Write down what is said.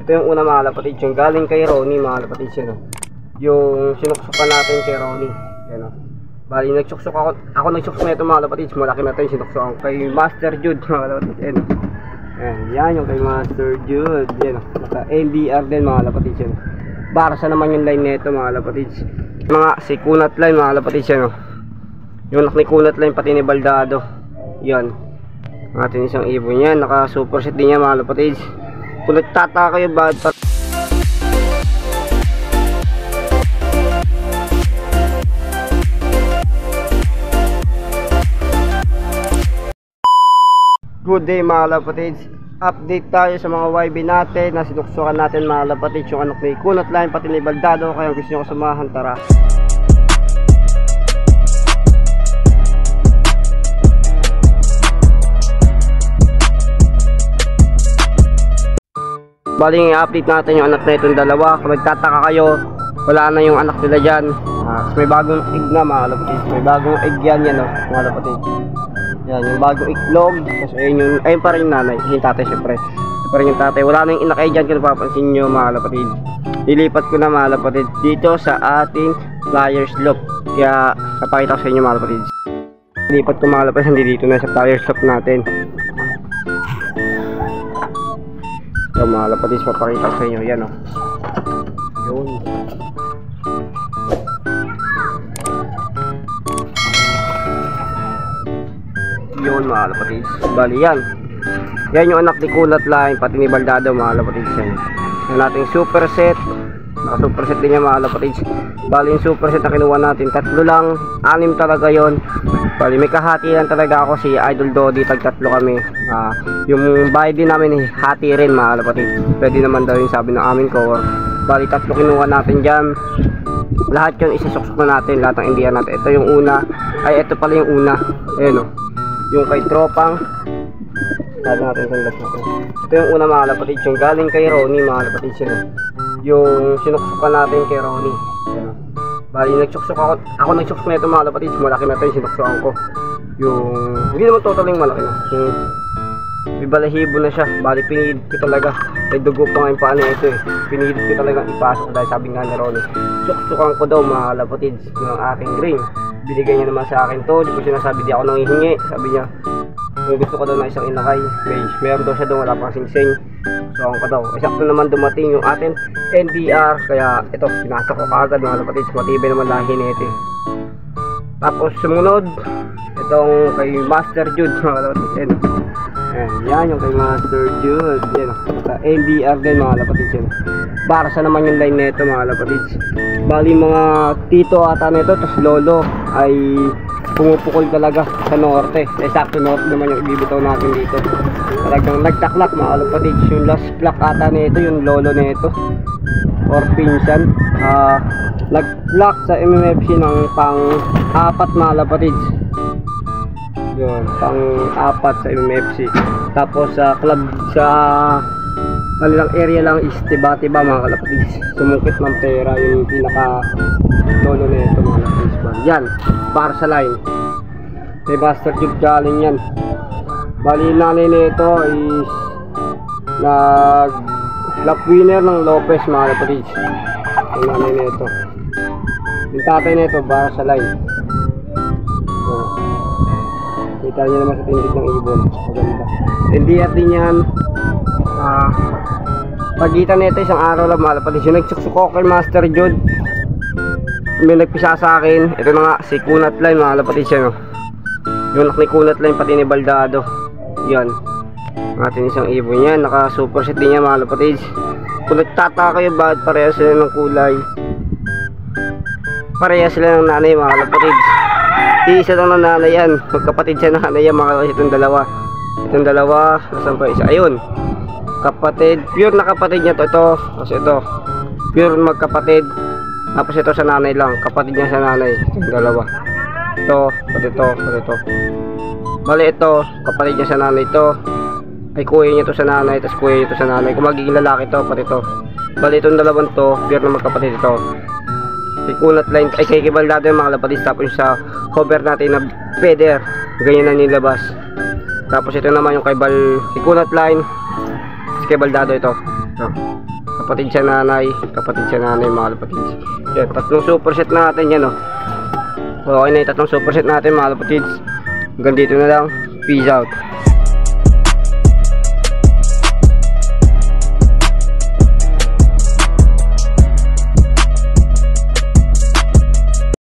Ito yung una mga kalapatid, yung galing kay Ronnie mga kalapatid yun. Yung sinuksukan natin kay Ronnie. Yan o. Bali nagsuksok ako nagsuksok na ito mga kalapatid. Malaki na ito yung sinuksukan kay Master Jude mga kalapatid. Yan o. Yan yung kay Master Jude. Yan o. Naka NDR din mga kalapatid yun. Barsa naman yung line nito mga kalapatid. Mga si Kunat line mga kalapatid yan o. Yung anak ni Kunat line pati ni Baldado. Yan. Atin isang ibon yan. Naka super set din yan mga kalapatid. Kung nagtataka kayo bakit good day mga kalapatids. Update tayo sa mga YB natin na sinuksukan natin mga kalapatids. Yung anak ni Kunat line pati ni Baldado. Kaya gusto nyo kasamahan, tara. Baling i-update natin yung anak na itong dalawa. Kung nagtataka kayo, wala na yung anak nila dyan. May bagong egg na mga kalapatids. May bagong egg yan o mga kalapatids. Yan yung bagong iklog. Tapos ayun pa rin yung nanay. Yung tatay syempre. Ito pa rin yung tatay. Wala na yung inakay dyan kung napapansin nyo mga kalapatids. Nilipat ko na mga kalapatids dito sa ating flyers loop. Kaya napakita ko sa inyo mga kalapatids. Nilipat ko mga kalapatids. Hindi dito na sa flyers loop natin. So mga kalapatids, papakita ko sa inyo. Yan o. Yun. Yun mga kalapatids. Bali yan. Yan yung anak ni Kunat line pati ni Baldado mga kalapatids. Yan nating super set. Naka super set din yan mga kalapatids. Bali yung super set na kinuha natin, tatlo lang. 6 talaga yon. Bali may kahati lang talaga ako, si Idol Dodi. Tag-tatlo kami. Yung bahay din namin hati rin mga kalapatids. Pwede naman daw yung sabi ng amin ko. Bali 3 kinuha natin dyan. Lahat yun isasuksok na natin. Lahat ng indian natin. Ito yung una. Ay ito pala yung una. Ayan o. Yung kay Tropang. Sabi natin itong last natin. Ito yung una mga kalapatids. Yung galing kay Ronnie mga kalapatids yun. Yung sinuksukan natin kay Ronnie. Ayan o. Bali nagsuksok ako nagsuksok na ito mga kalapatids. Malaki na ito yung sinuksukan ko. Yung hindi naman totaling malaki na. Yung may balahibo na siya. Bali pinihid ko talaga. May dugo pa nga yung paano ito eh. Pinihid ko talaga ipasok dahil sabi nga ni Ronnie, suksukan ko daw mga kalapatids ng aking ring. Binigay niya naman sa akin to. Di ko sinasabi di ako nanghihingi. Sabi niya kung gusto ko daw na isang inakay, meron daw siya doon, wala pang sing-sing. So ako daw, sakto naman dumating yung atin NDR. Kaya ito, pinasok ko kaagad mga kalapatids. Matibay naman lahi nito. Tapos sumunod itong kay Master Jude mga kalapatids. Yan yung kay Master Jude. Yan o, NDR din mga kalapatids yun. Barsa naman yung line nito mga kalapatids. Bali mga tito ata nito, tapos lolo ay pumupukol talaga sa norte. Sakto norte naman yung ibibitaw natin dito. Talagang nagtaklak mga kalapatids. Yung last block ata nito, yung lolo nito or pinsan, nag-block sa MMFC ng pang-4 mga kalapatids. Yun, pang-4 sa MMFC. Tapos sa club sa kanilang area lang is tiba-tiba mga kalapatids. Sumungkit ng pera yung pinaka lolo na ito mga kalapatids. Yan, Barca line. May Master Jude galing yan. Bali nanay na ito is nag-lap winner ng Lopez mga kalapatids. Yung nanay na ito. Yung tatay na ito, Barca line. So, kita nyo naman sa tindig ng ibon. Maganda. NDR din yan. Pagitan nito isang araw lang mga kalapatids. Yung nagsuksok ko kay Master Jude, may nagpisa sa akin. Ito na nga si Kunat line mga kalapatids yan o. Yung anak ni Kunat line pati ni Baldado. Yan atin isang ibon yan. Naka super set din yan mga kalapatids. Kung nagtataka kayo bakit parehas sila ng kulay, parehas sila ng nanay mga kalapatids. Iisa lang ng nanay yan. Magkapatid siya nanay yan mga kalapatids. Itong dalawa nasan pa isa, ayun kapatid, pure na kapatid niya to. Ito, tapos ito pure magkapatid. Tapos ito sa nanay lang, kapatid niya sa nanay. Yung dalawa, ito, pati ito. Bali ito, kapatid niya sa nanay. Ito ay kuya niya to sa nanay, tapos kuya niya to sa nanay. Kung magiging lalaki to, pati ito. Bali itong dalawang to, pure na magkapatid. Ito si Kunat line ay kay Baldado yung mga kalapatids. Tapos sa cover natin na feather, ganyan na nilabas. Tapos ito naman yung kay si Kunat line, kay Baldado ito. kapatid siya nanay mga kapatids. Yan, tatlong superset natin yan oh. Okay na yung tatlong superset natin mga kapatids. Hanggang dito na lang. Peace out.